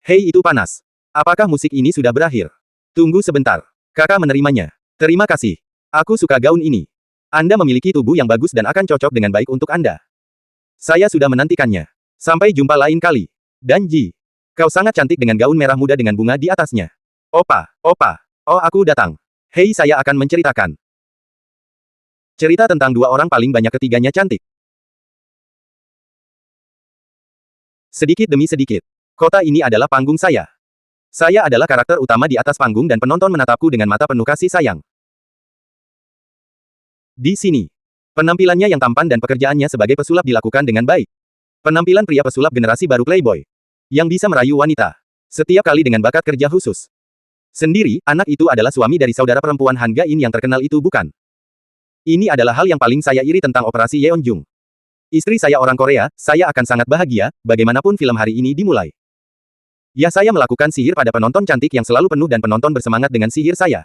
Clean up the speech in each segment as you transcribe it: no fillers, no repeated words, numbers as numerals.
Hei, itu panas. Apakah musik ini sudah berakhir? Tunggu sebentar. Kakak menerimanya. Terima kasih. Aku suka gaun ini. Anda memiliki tubuh yang bagus dan akan cocok dengan baik untuk Anda. Saya sudah menantikannya. Sampai jumpa lain kali. Dan Ji, kau sangat cantik dengan gaun merah muda dengan bunga di atasnya. Opa, opa. Oh, aku datang. Hei, saya akan menceritakan cerita tentang dua orang paling banyak, ketiganya cantik. Sedikit demi sedikit. Kota ini adalah panggung saya. Saya adalah karakter utama di atas panggung dan penonton menatapku dengan mata penuh kasih sayang. Di sini, penampilannya yang tampan dan pekerjaannya sebagai pesulap dilakukan dengan baik. Penampilan pria pesulap generasi baru playboy. Yang bisa merayu wanita. Setiap kali dengan bakat kerja khusus. Sendiri, anak itu adalah suami dari saudara perempuan Han Gain yang terkenal itu, bukan? Ini adalah hal yang paling saya iri tentang operasi Yeonjung. Istri saya orang Korea, saya akan sangat bahagia, bagaimanapun film hari ini dimulai. Ya, saya melakukan sihir pada penonton cantik yang selalu penuh dan penonton bersemangat dengan sihir saya.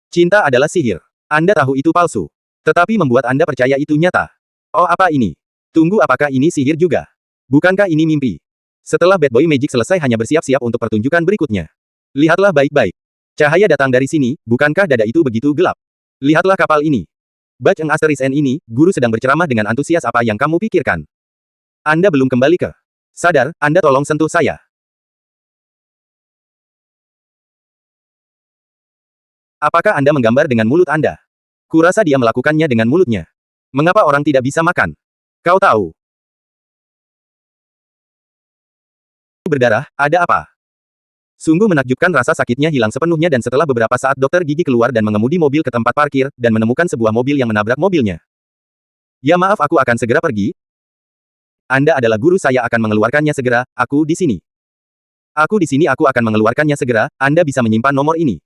Cinta adalah sihir. Anda tahu itu palsu. Tetapi membuat Anda percaya itu nyata. Oh, apa ini? Tunggu, apakah ini sihir juga? Bukankah ini mimpi? Setelah Bad Boy Magic selesai, hanya bersiap-siap untuk pertunjukan berikutnya. Lihatlah baik-baik. Cahaya datang dari sini, bukankah dada itu begitu gelap? Lihatlah kapal ini. Bach Eng Asteris N ini, guru sedang berceramah dengan antusias. Apa yang kamu pikirkan? Anda belum kembali ke sadar, Anda tolong sentuh saya. Apakah Anda menggambar dengan mulut Anda? Kurasa dia melakukannya dengan mulutnya. Mengapa orang tidak bisa makan? Kau tahu. Berdarah, ada apa? Sungguh menakjubkan, rasa sakitnya hilang sepenuhnya dan setelah beberapa saat dokter gigi keluar dan mengemudi mobil ke tempat parkir, dan menemukan sebuah mobil yang menabrak mobilnya. Ya maaf, aku akan segera pergi. Anda adalah guru, saya akan mengeluarkannya segera, aku di sini. Aku di sini, aku akan mengeluarkannya segera, Anda bisa menyimpan nomor ini.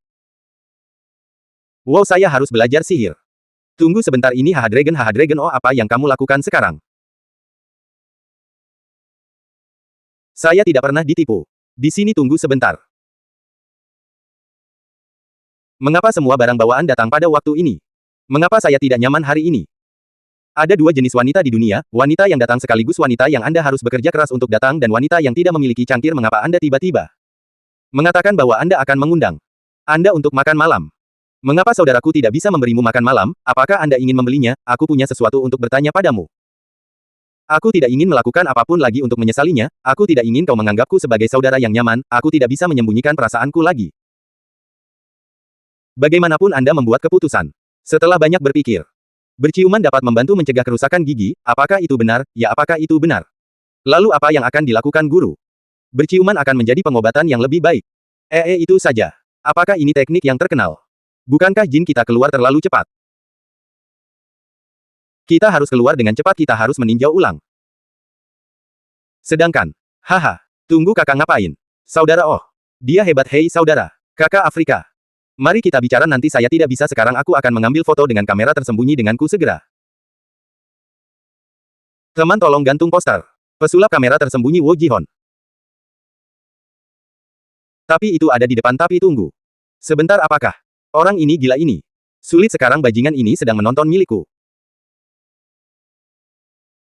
Wow, saya harus belajar sihir. Tunggu sebentar, ini Haha Dragon, oh apa yang kamu lakukan sekarang? Saya tidak pernah ditipu. Di sini, tunggu sebentar. Mengapa semua barang bawaan datang pada waktu ini? Mengapa saya tidak nyaman hari ini? Ada dua jenis wanita di dunia, wanita yang datang sekaligus wanita yang Anda harus bekerja keras untuk datang dan wanita yang tidak memiliki cangkir. Mengapa Anda tiba-tiba mengatakan bahwa Anda akan mengundang Anda untuk makan malam? Mengapa saudaraku tidak bisa memberimu makan malam? Apakah Anda ingin membelinya? Aku punya sesuatu untuk bertanya padamu. Aku tidak ingin melakukan apapun lagi untuk menyesalinya, aku tidak ingin kau menganggapku sebagai saudara yang nyaman, aku tidak bisa menyembunyikan perasaanku lagi. Bagaimanapun Anda membuat keputusan. Setelah banyak berpikir, berciuman dapat membantu mencegah kerusakan gigi. Apakah itu benar? Ya, apakah itu benar? Lalu apa yang akan dilakukan guru? Berciuman akan menjadi pengobatan yang lebih baik. Itu saja. Apakah ini teknik yang terkenal? Bukankah jin kita keluar terlalu cepat? Kita harus keluar dengan cepat, kita harus meninjau ulang. Sedangkan, haha, tunggu, kakak ngapain? Saudara, oh, dia hebat. Hei saudara, kakak Afrika. Mari kita bicara nanti, saya tidak bisa sekarang, aku akan mengambil foto dengan kamera tersembunyi denganku segera. Teman, tolong gantung poster. Pesulap kamera tersembunyi Wo Jihon. Tapi itu ada di depan, tapi tunggu. Sebentar, apakah orang ini gila ini? Sulit sekarang, bajingan ini sedang menonton milikku.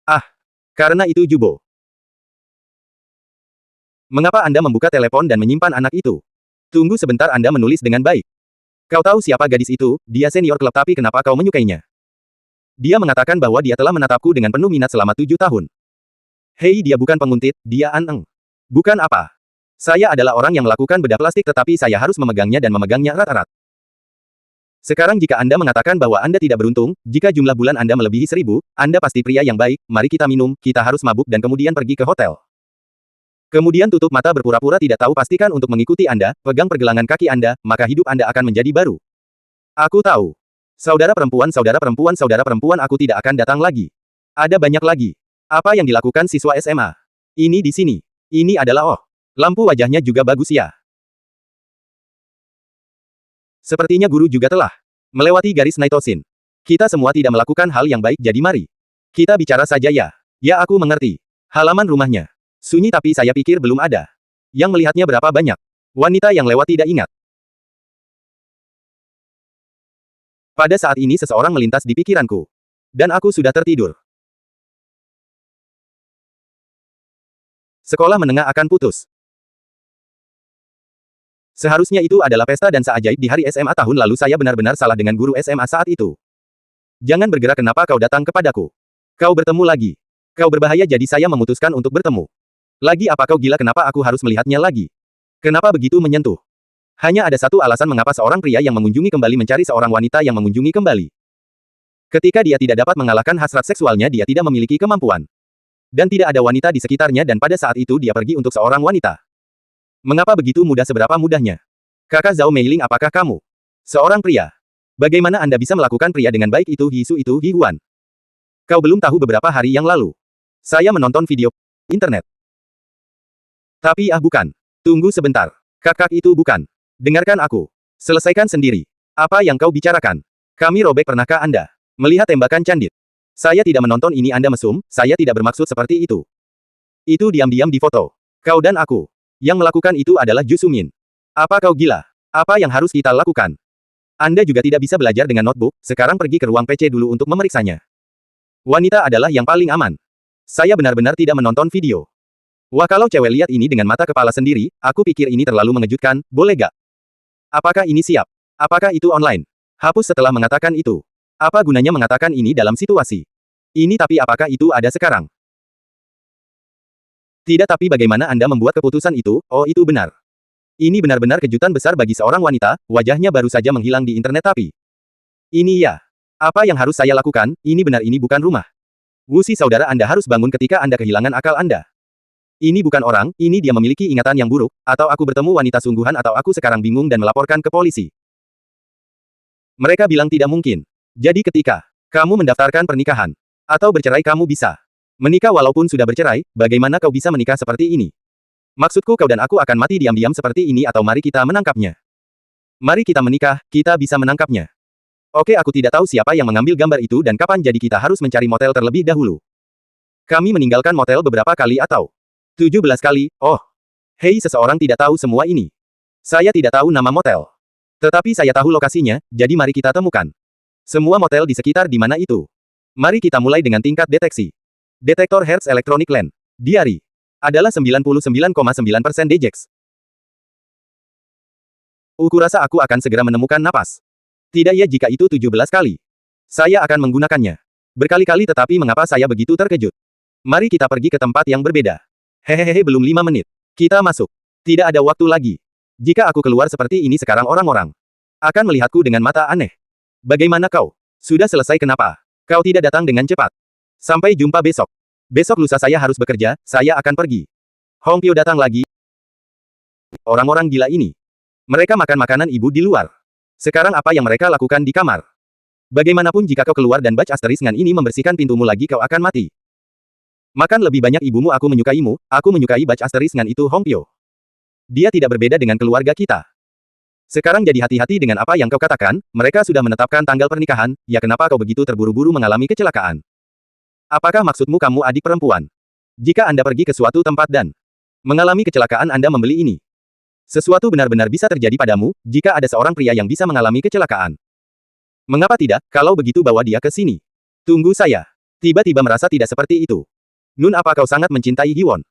Ah, karena itu Jubo. Mengapa Anda membuka telepon dan menyimpan anak itu? Tunggu sebentar, Anda menulis dengan baik. Kau tahu siapa gadis itu? Dia senior klub, tapi kenapa kau menyukainya? Dia mengatakan bahwa dia telah menatapku dengan penuh minat selama 7 tahun. Hei, dia bukan penguntit, dia aneng. Bukan apa? Saya adalah orang yang melakukan bedah plastik, tetapi saya harus memegangnya dan memegangnya erat-erat. Sekarang jika Anda mengatakan bahwa Anda tidak beruntung, jika jumlah bulan Anda melebihi 1000, Anda pasti pria yang baik, mari kita minum, kita harus mabuk dan kemudian pergi ke hotel. Kemudian tutup mata, berpura-pura tidak tahu, pastikan untuk mengikuti Anda, pegang pergelangan kaki Anda, maka hidup Anda akan menjadi baru. Aku tahu. Saudara perempuan, aku tidak akan datang lagi. Ada banyak lagi. Apa yang dilakukan siswa SMA? Ini di sini. Ini adalah lampu wajahnya juga bagus ya. Sepertinya guru juga telah melewati garis Naitosin. Kita semua tidak melakukan hal yang baik, jadi mari kita bicara saja ya. Ya, aku mengerti. Halaman rumahnya sunyi, tapi saya pikir belum ada yang melihatnya. Berapa banyak wanita yang lewat tidak ingat. Pada saat ini seseorang melintas di pikiranku. Dan aku sudah tertidur. sekolah menengah akan putus. Seharusnya itu adalah pesta dansa ajaib di hari SMA tahun lalu. Saya benar-benar salah dengan guru SMA saat itu. Jangan bergerak. Kenapa kau datang kepadaku? Kau bertemu lagi. Kau berbahaya jadi saya memutuskan untuk bertemu. Lagi apa kau gila? Kenapa aku harus melihatnya lagi? Kenapa begitu menyentuh? Hanya ada satu alasan mengapa seorang pria yang mengunjungi kembali mencari seorang wanita yang mengunjungi kembali. Ketika dia tidak dapat mengalahkan hasrat seksualnya, dia tidak memiliki kemampuan. Dan tidak ada wanita di sekitarnya dan pada saat itu dia pergi untuk seorang wanita. Mengapa begitu mudah? Seberapa mudahnya? Kakak Zhao Meiling, apakah kamu seorang pria? Bagaimana Anda bisa melakukan pria dengan baik itu? Hisu itu Hi Huan. Kau belum tahu beberapa hari yang lalu. Saya menonton video internet. Tapi bukan. Tunggu sebentar. Kakak itu bukan. Dengarkan aku. Selesaikan sendiri. Apa yang kau bicarakan? Kami robek. Pernahkah Anda melihat tembakan candid? Saya tidak menonton ini. Anda mesum. Saya tidak bermaksud seperti itu. Itu diam-diam di foto. Kau dan aku. Yang melakukan itu adalah Ju Sumin. Apa kau gila? Apa yang harus kita lakukan? Anda juga tidak bisa belajar dengan notebook. Sekarang pergi ke ruang PC dulu untuk memeriksanya. Wanita adalah yang paling aman. Saya benar-benar tidak menonton video. Wah, kalau cewek lihat ini dengan mata kepala sendiri, aku pikir ini terlalu mengejutkan. Boleh gak? Apakah ini siap? Apakah itu online? Hapus setelah mengatakan itu. Apa gunanya mengatakan ini dalam situasi ini? Tapi apakah itu ada sekarang? Tidak, tapi bagaimana Anda membuat keputusan itu? Oh, itu benar. Ini benar-benar kejutan besar bagi seorang wanita. Wajahnya baru saja menghilang di internet. Tapi ini ya. Apa yang harus saya lakukan? Ini benar, ini bukan rumah. Wusi saudara, Anda harus bangun ketika Anda kehilangan akal Anda. Ini bukan orang, ini dia memiliki ingatan yang buruk, atau aku bertemu wanita sungguhan atau aku sekarang bingung dan melaporkan ke polisi. Mereka bilang tidak mungkin. Jadi ketika kamu mendaftarkan pernikahan, atau bercerai, kamu bisa menikah walaupun sudah bercerai. Bagaimana kau bisa menikah seperti ini? Maksudku kau dan aku akan mati diam-diam seperti ini atau mari kita menangkapnya. Mari kita menikah, kita bisa menangkapnya. Oke, aku tidak tahu siapa yang mengambil gambar itu dan kapan, jadi kita harus mencari motel terlebih dahulu. Kami meninggalkan motel beberapa kali atau 17 kali. Oh. Hei, seseorang tidak tahu semua ini. Saya tidak tahu nama motel. Tetapi saya tahu lokasinya, jadi mari kita temukan semua motel di sekitar di mana itu. Mari kita mulai dengan tingkat deteksi. Detektor Hertz Electronic Land. Diari. Adalah 99,9% Dejex. Kurasa aku akan segera menemukan napas. Tidak ya, jika itu 17 kali. Saya akan menggunakannya berkali-kali, tetapi mengapa saya begitu terkejut? Mari kita pergi ke tempat yang berbeda. Hehehe, belum 5 menit. Kita masuk. Tidak ada waktu lagi. Jika aku keluar seperti ini sekarang, orang-orang akan melihatku dengan mata aneh. Bagaimana kau? Sudah selesai? Kenapa kau tidak datang dengan cepat? Sampai jumpa besok. Besok lusa saya harus bekerja, saya akan pergi. Hong Pyo datang lagi. Orang-orang gila ini. Mereka makan makanan ibu di luar. Sekarang apa yang mereka lakukan di kamar? Bagaimanapun jika kau keluar dan batch asteriskan ini membersihkan pintumu lagi, kau akan mati. Makan lebih banyak ibumu. Aku menyukaimu, aku menyukai batch asteriskan itu Hong Pyo. Dia tidak berbeda dengan keluarga kita. Sekarang jadi hati-hati dengan apa yang kau katakan. Mereka sudah menetapkan tanggal pernikahan. Ya, kenapa kau begitu terburu-buru mengalami kecelakaan? Apakah maksudmu kamu adik perempuan? Jika Anda pergi ke suatu tempat dan mengalami kecelakaan, Anda membeli ini. Sesuatu benar-benar bisa terjadi padamu, jika ada seorang pria yang bisa mengalami kecelakaan. Mengapa tidak, kalau begitu bawa dia ke sini. Tunggu, saya tiba-tiba merasa tidak seperti itu. Nun, apa kau sangat mencintai Hiwon?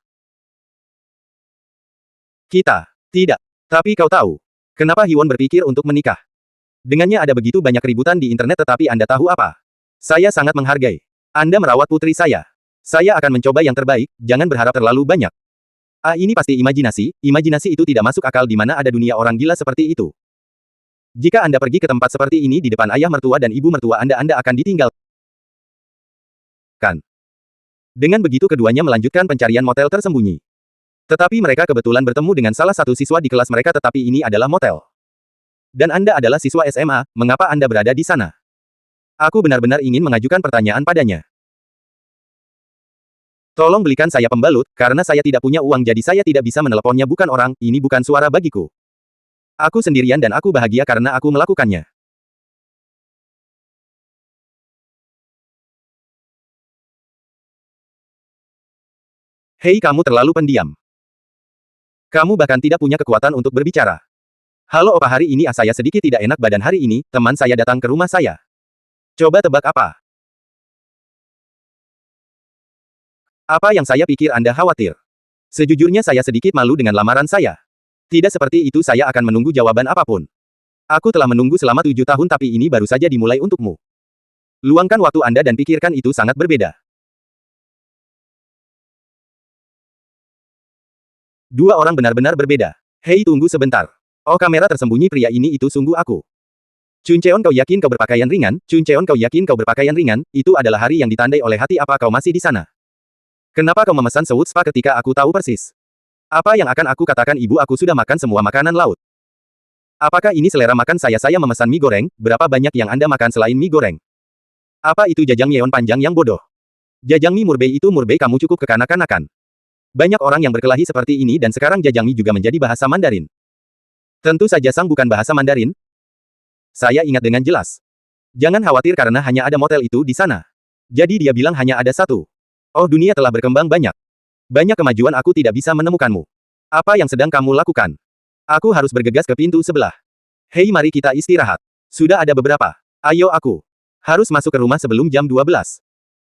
Kita tidak. Tapi kau tahu, kenapa Hiwon berpikir untuk menikah? Dengannya ada begitu banyak keributan di internet, tetapi Anda tahu apa? Saya sangat menghargai Anda merawat putri saya. Saya akan mencoba yang terbaik, jangan berharap terlalu banyak. Ini pasti imajinasi. Imajinasi itu tidak masuk akal. Di mana ada dunia orang gila seperti itu? Jika Anda pergi ke tempat seperti ini di depan ayah mertua dan ibu mertua Anda akan ditinggalkan. Dengan begitu keduanya melanjutkan pencarian motel tersembunyi. Tetapi mereka kebetulan bertemu dengan salah satu siswa di kelas mereka, tetapi ini adalah motel. Dan Anda adalah siswa SMA, mengapa Anda berada di sana? Aku benar-benar ingin mengajukan pertanyaan padanya. Tolong belikan saya pembalut, karena saya tidak punya uang jadi saya tidak bisa meneleponnya. Bukan orang, ini bukan suara bagiku. Aku sendirian dan aku bahagia karena aku melakukannya. Hei, kamu terlalu pendiam. Kamu bahkan tidak punya kekuatan untuk berbicara. Halo opa, hari ini saya sedikit tidak enak badan. Hari ini, teman saya datang ke rumah saya. Coba tebak apa? Apa yang saya pikir Anda khawatir? Sejujurnya saya sedikit malu dengan lamaran saya. Tidak seperti itu, saya akan menunggu jawaban apapun. Aku telah menunggu selama 7 tahun tapi ini baru saja dimulai untukmu. Luangkan waktu Anda dan pikirkan, itu sangat berbeda. Dua orang benar-benar berbeda. Hei, tunggu sebentar. Oh, kamera tersembunyi pria ini, itu sungguh aku. Chun Cheon, kau yakin kau berpakaian ringan? Chun Cheon, kau yakin kau berpakaian ringan? Itu adalah hari yang ditandai oleh hati. Apa kau masih di sana? Kenapa kau memesan sewut spa ketika aku tahu persis? Apa yang akan aku katakan? Ibu, aku sudah makan semua makanan laut. Apakah ini selera makan saya? Saya memesan mie goreng. Berapa banyak yang Anda makan selain mie goreng? Apa itu jajangmyeon panjang yang bodoh? Jajangmye murbei itu murbei, kamu cukup kekanak-kanakan. Banyak orang yang berkelahi seperti ini dan sekarang jajangmye juga menjadi bahasa Mandarin. Tentu saja Sang bukan bahasa Mandarin. Saya ingat dengan jelas. Jangan khawatir karena hanya ada motel itu di sana. Jadi dia bilang hanya ada satu. Oh, dunia telah berkembang banyak. Banyak kemajuan, aku tidak bisa menemukanmu. Apa yang sedang kamu lakukan? Aku harus bergegas ke pintu sebelah. Hei, mari kita istirahat. Sudah ada beberapa. Ayo, aku harus masuk ke rumah sebelum jam 12.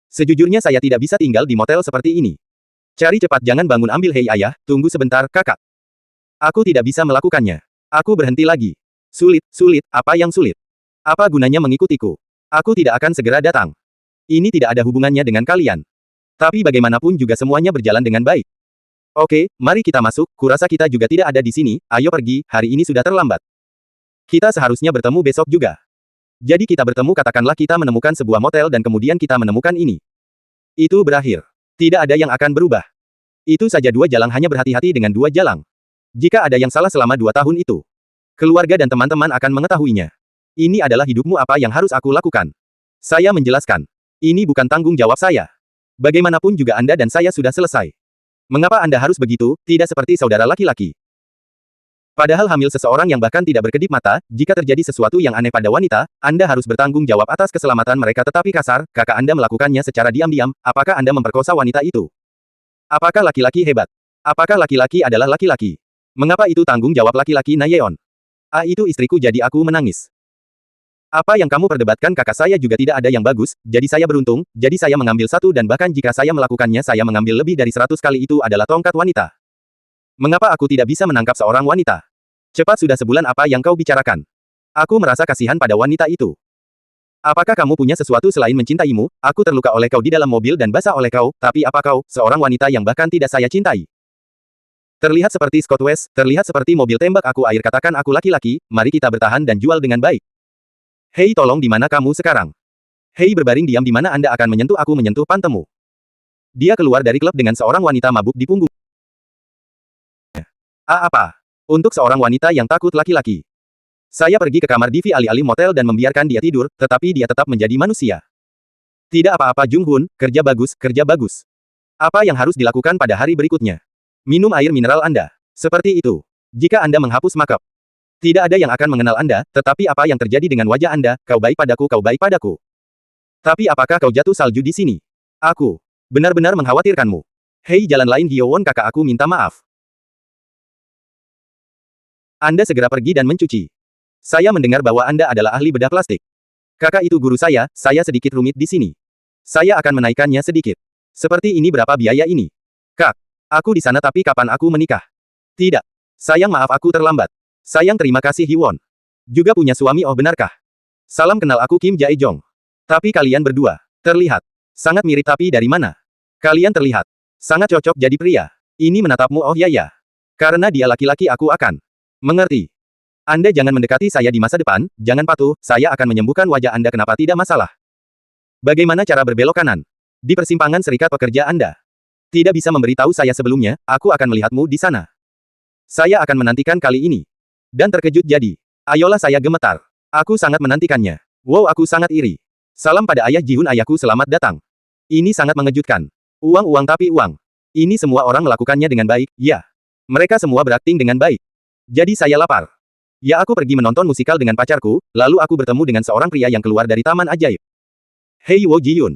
Sejujurnya saya tidak bisa tinggal di motel seperti ini. Cari cepat, jangan bangun, ambil. Hei ayah, tunggu sebentar, kakak. Aku tidak bisa melakukannya. Aku berhenti lagi. Sulit, apa yang sulit? Apa gunanya mengikutiku? Aku tidak akan segera datang. Ini tidak ada hubungannya dengan kalian. Tapi bagaimanapun juga semuanya berjalan dengan baik. Oke, mari kita masuk, kurasa kita juga tidak ada di sini, ayo pergi, hari ini sudah terlambat. Kita seharusnya bertemu besok juga. Jadi kita bertemu, katakanlah kita menemukan sebuah motel dan kemudian kita menemukan ini. Itu berakhir. Tidak ada yang akan berubah. Itu saja, 2 jalang, hanya berhati-hati dengan 2 jalang. Jika ada yang salah selama 2 tahun itu, keluarga dan teman-teman akan mengetahuinya. Ini adalah hidupmu, apa yang harus aku lakukan? Saya menjelaskan. Ini bukan tanggung jawab saya. Bagaimanapun juga Anda dan saya sudah selesai. Mengapa Anda harus begitu, tidak seperti saudara laki-laki? Padahal hamil seseorang yang bahkan tidak berkedip mata, jika terjadi sesuatu yang aneh pada wanita, Anda harus bertanggung jawab atas keselamatan mereka. Tetapi kasar, kakak Anda melakukannya secara diam-diam. Apakah Anda memperkosa wanita itu? Apakah laki-laki hebat? Apakah laki-laki adalah laki-laki? Mengapa itu tanggung jawab laki-laki? Nayeon. Ah, itu istriku, jadi aku menangis. Apa yang kamu perdebatkan? Kakak saya juga tidak ada yang bagus, jadi saya beruntung, jadi saya mengambil satu dan bahkan jika saya melakukannya saya mengambil lebih dari 100 kali. Itu adalah tongkat wanita. Mengapa aku tidak bisa menangkap seorang wanita? Cepat, sudah sebulan, apa yang kau bicarakan? Aku merasa kasihan pada wanita itu. Apakah kamu punya sesuatu selain mencintaimu? Aku terluka oleh kau di dalam mobil dan basah oleh kau, tapi apa kau, seorang wanita yang bahkan tidak saya cintai? Terlihat seperti Scott West, terlihat seperti mobil tembak aku air. Katakan aku laki-laki, mari kita bertahan dan jual dengan baik. Hei, tolong, di mana kamu sekarang? Hei, berbaring diam, di mana Anda akan menyentuh aku, menyentuh pantemu. Dia keluar dari klub dengan seorang wanita mabuk di punggung. Apa? Untuk seorang wanita yang takut laki-laki. Saya pergi ke kamar Divi alih-alih motel dan membiarkan dia tidur, tetapi dia tetap menjadi manusia. Tidak apa-apa, Jung Hun, kerja bagus, kerja bagus. Apa yang harus dilakukan pada hari berikutnya? Minum air mineral Anda. Seperti itu. Jika Anda menghapus makeup, tidak ada yang akan mengenal Anda, tetapi apa yang terjadi dengan wajah Anda? Kau baik padaku, kau baik padaku. Tapi apakah kau jatuh salju di sini? Aku benar-benar mengkhawatirkanmu. Hei, jalan lain, Hyowon, kakak, aku minta maaf. Anda segera pergi dan mencuci. Saya mendengar bahwa Anda adalah ahli bedah plastik. Kakak itu guru saya sedikit rumit di sini. Saya akan menaikkannya sedikit. Seperti ini, berapa biaya ini? Kak, aku di sana tapi kapan aku menikah? Tidak. Sayang, maaf aku terlambat. Sayang, terima kasih Hyewon. Juga punya suami, oh benarkah? Salam kenal, aku Kim Jae-jong. Tapi kalian berdua terlihat sangat mirip, tapi dari mana? Kalian terlihat sangat cocok jadi pria. Ini menatapmu, oh ya. Karena dia laki-laki aku akan mengerti. Anda jangan mendekati saya di masa depan, jangan patuh, saya akan menyembuhkan wajah Anda. Kenapa tidak masalah? Bagaimana cara berbelok kanan? Di persimpangan serikat pekerja Anda. Tidak bisa memberitahu saya sebelumnya, aku akan melihatmu di sana. Saya akan menantikan kali ini. Dan terkejut jadi. Ayolah, saya gemetar. Aku sangat menantikannya. Wow, aku sangat iri. Salam pada ayah Jihun, ayahku selamat datang. Ini sangat mengejutkan. Uang tapi uang. Ini semua orang melakukannya dengan baik, ya. Mereka semua berakting dengan baik. Jadi saya lapar. Ya, aku pergi menonton musikal dengan pacarku, lalu aku bertemu dengan seorang pria yang keluar dari taman ajaib. Hei Wo Ji-yun.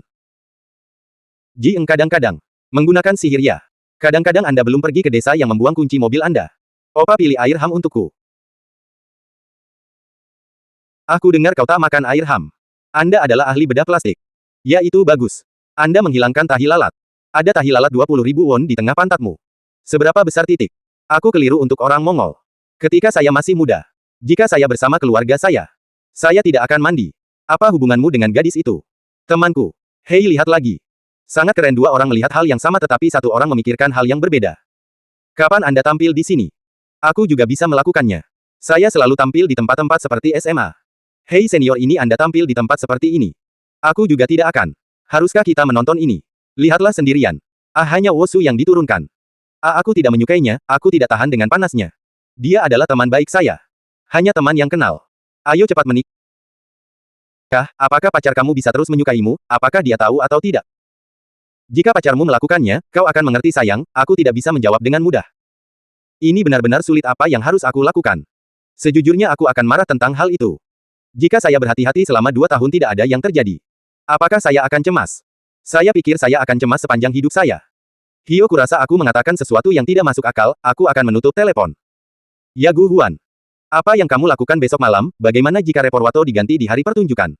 Ji-eng, kadang-kadang menggunakan sihir, ya. Kadang-kadang Anda belum pergi ke desa yang membuang kunci mobil Anda. Opa pilih air ham untukku. Aku dengar kau tak makan air ham. Anda adalah ahli bedah plastik. Ya, itu bagus. Anda menghilangkan tahi lalat. Ada tahi lalat 20.000 won di tengah pantatmu. Seberapa besar titik? Aku keliru untuk orang Mongol. Ketika saya masih muda, jika saya bersama keluarga saya tidak akan mandi. Apa hubunganmu dengan gadis itu? Temanku. Hei, lihat lagi. Sangat keren, dua orang melihat hal yang sama tetapi satu orang memikirkan hal yang berbeda. Kapan Anda tampil di sini? Aku juga bisa melakukannya. Saya selalu tampil di tempat-tempat seperti SMA. Hei senior, ini Anda tampil di tempat seperti ini. Aku juga tidak akan. Haruskah kita menonton ini? Lihatlah sendirian. Hanya Wosu yang diturunkan. Aku tidak menyukainya, aku tidak tahan dengan panasnya. Dia adalah teman baik saya. Hanya teman yang kenal. Ayo cepat menikah. Apakah pacar kamu bisa terus menyukaimu, apakah dia tahu atau tidak? Jika pacarmu melakukannya, kau akan mengerti sayang, aku tidak bisa menjawab dengan mudah. Ini benar-benar sulit, apa yang harus aku lakukan? Sejujurnya aku akan marah tentang hal itu. Jika saya berhati-hati selama 2 tahun tidak ada yang terjadi. Apakah saya akan cemas? Saya pikir saya akan cemas sepanjang hidup saya. Hio, kurasa aku mengatakan sesuatu yang tidak masuk akal, aku akan menutup telepon. Ya Gu Huan. Apa yang kamu lakukan besok malam, bagaimana jika Reporwato diganti di hari pertunjukan?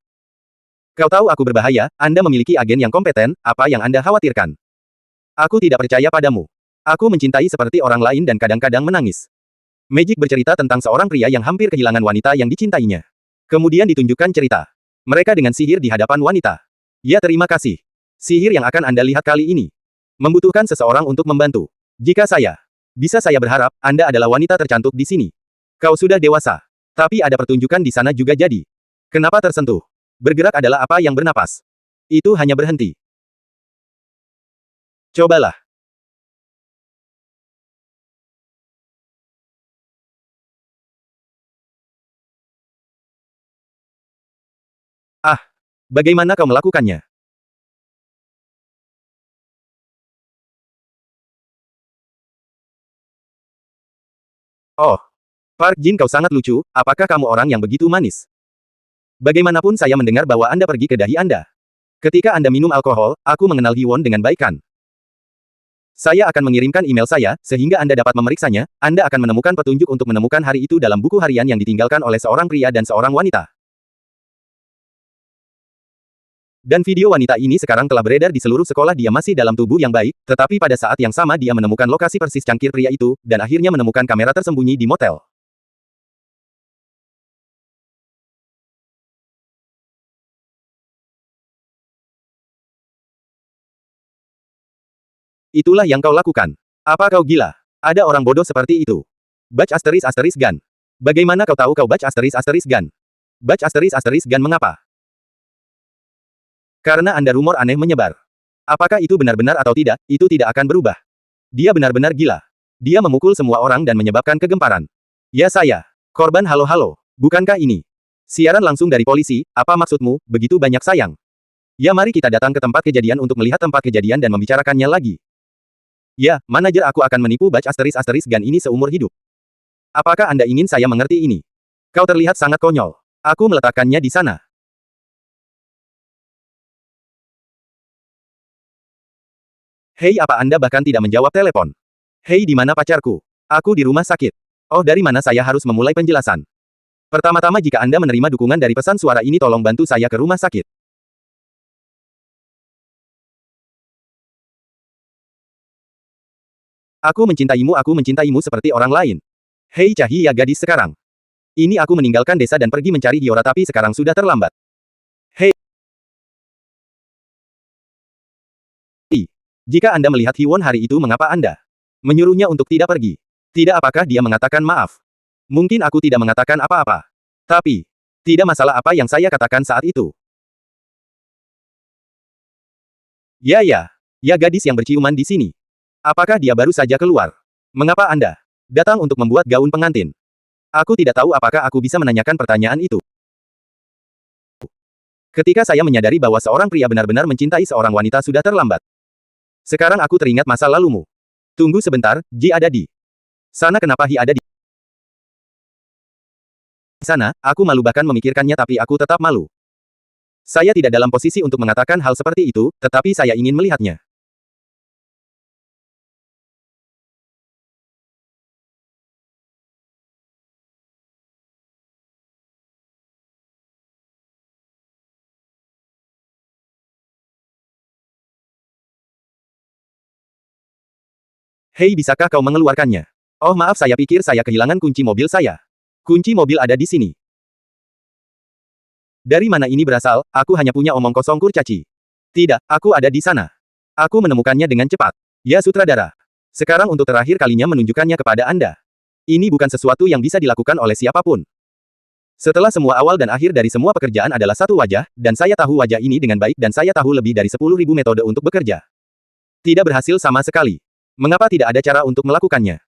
Kau tahu aku berbahaya, Anda memiliki agen yang kompeten, apa yang Anda khawatirkan? Aku tidak percaya padamu. Aku mencintai seperti orang lain dan kadang-kadang menangis. Magic bercerita tentang seorang pria yang hampir kehilangan wanita yang dicintainya. Kemudian ditunjukkan cerita mereka dengan sihir di hadapan wanita. Ya terima kasih. Sihir yang akan Anda lihat kali ini membutuhkan seseorang untuk membantu. Jika saya berharap, Anda adalah wanita tercantik di sini. Kau sudah dewasa. Tapi ada pertunjukan di sana juga jadi. Kenapa tersentuh? Bergerak adalah apa yang bernapas. Itu hanya berhenti. Cobalah. Bagaimana kau melakukannya? Oh, Park Jin, kau sangat lucu, apakah kamu orang yang begitu manis? Bagaimanapun saya mendengar bahwa Anda pergi ke dahi Anda. Ketika Anda minum alkohol, aku mengenal Hiwon dengan baik kan? Saya akan mengirimkan email saya, sehingga Anda dapat memeriksanya, Anda akan menemukan petunjuk untuk menemukan hari itu dalam buku harian yang ditinggalkan oleh seorang pria dan seorang wanita. Dan video wanita ini sekarang telah beredar di seluruh sekolah. Dia masih dalam tubuh yang baik, tetapi pada saat yang sama dia menemukan lokasi persis cangkir pria itu, dan akhirnya menemukan kamera tersembunyi di motel. Itulah yang kau lakukan. Apa kau gila? Ada orang bodoh seperti itu. Batch asteris asteris Gan. Bagaimana kau tahu kau batch asteris asteris Gan? Batch asteris asteris Gan mengapa? Karena Anda, rumor aneh menyebar. Apakah itu benar-benar atau tidak, itu tidak akan berubah. Dia benar-benar gila. Dia memukul semua orang dan menyebabkan kegemparan. Ya saya. Korban halo-halo. Bukankah ini siaran langsung dari polisi? Apa maksudmu, begitu banyak sayang? Ya mari kita datang ke tempat kejadian untuk melihat tempat kejadian dan membicarakannya lagi. Ya, manajer, aku akan menipu batch asteris asteris Gan ini seumur hidup. Apakah Anda ingin saya mengerti ini? Kau terlihat sangat konyol. Aku meletakkannya di sana. Hei, apa Anda bahkan tidak menjawab telepon? Hei, di mana pacarku? Aku di rumah sakit. Oh, dari mana saya harus memulai penjelasan? Pertama-tama, jika Anda menerima dukungan dari pesan suara ini, tolong bantu saya ke rumah sakit. Aku mencintaimu seperti orang lain. Hei Cahaya gadis sekarang. Ini aku meninggalkan desa dan pergi mencari Giora, tapi sekarang sudah terlambat. Hei, jika Anda melihat Hiwon hari itu, mengapa Anda menyuruhnya untuk tidak pergi? Tidak, apakah dia mengatakan maaf? Mungkin aku tidak mengatakan apa-apa. Tapi, tidak masalah apa yang saya katakan saat itu. Ya ya. Ya, gadis yang berciuman di sini. Apakah dia baru saja keluar? Mengapa Anda datang untuk membuat gaun pengantin? Aku tidak tahu apakah aku bisa menanyakan pertanyaan itu. Ketika saya menyadari bahwa seorang pria benar-benar mencintai seorang wanita, sudah terlambat. Sekarang aku teringat masa lalumu. Tunggu sebentar, Ji ada di sana. Kenapa Hi ada di sana? Aku malu bahkan memikirkannya, tapi aku tetap malu. Saya tidak dalam posisi untuk mengatakan hal seperti itu, tetapi saya ingin melihatnya. Hei, bisakah kau mengeluarkannya? Oh maaf, saya pikir saya kehilangan kunci mobil saya. Kunci mobil ada di sini. Dari mana ini berasal? Aku hanya punya omong kosong, kurcaci. Tidak, aku ada di sana. Aku menemukannya dengan cepat. Ya sutradara. Sekarang untuk terakhir kalinya menunjukkannya kepada Anda. Ini bukan sesuatu yang bisa dilakukan oleh siapapun. Setelah semua awal dan akhir dari semua pekerjaan adalah satu wajah, dan saya tahu wajah ini dengan baik dan saya tahu lebih dari 10.000 metode untuk bekerja. Tidak berhasil sama sekali. Mengapa tidak ada cara untuk melakukannya?